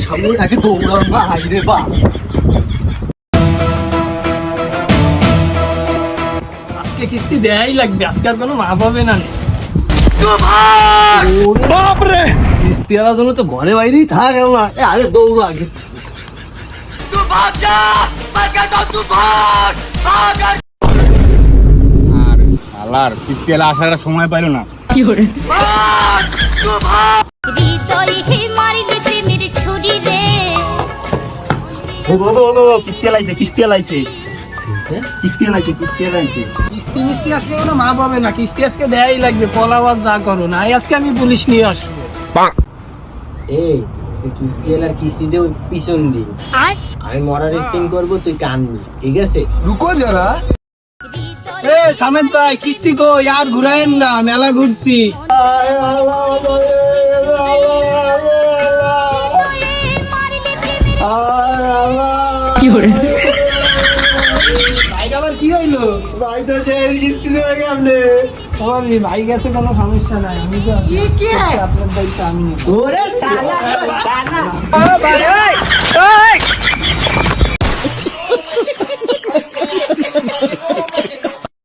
সামনে আগে দৌড়ান না হাইরে বা আজকে কিস্তি দেয়াই লাগবে, আজকে আর কোনো মা পাবে না। বাপরে কিস্তি আলার জন্য তো ঘরে বাইরেই থাক না। আরে দৌড়ো আগে আলার কিস্তি এলা আসার সময় পাইল না। কিস্তি আলাইছে কিস্তি আলাইছে কিস্তি আলাইছে কিস্তি আলাইছে কিস্তি মিস্তি আজকে কোনো মা পাবে না, কিস্তি আজকে দেয়াই লাগবে। পলাবাদ যা করো না, আজকে আমি পুলিশ নিয়ে আসবো। এই কিস্তি এলার কিস্তি দেও পিছন দিন, আমি মরার অ্যাক্টিং করবো, তুই কানবি, ঠিক আছে? রুকো যারা এ সামেদ ভাই, কিস্তি কো আর ঘুরাইন না, মেলা ঘুরছি। ভাই আবার কি হইলো? ভাই তো যে কিস্তি দেবে কেমনে? আমার ভাই গেছে, কোনো সমস্যা নাই, আমি তো আপনার দায়িত্ব আমি নিবো। ওরে শালা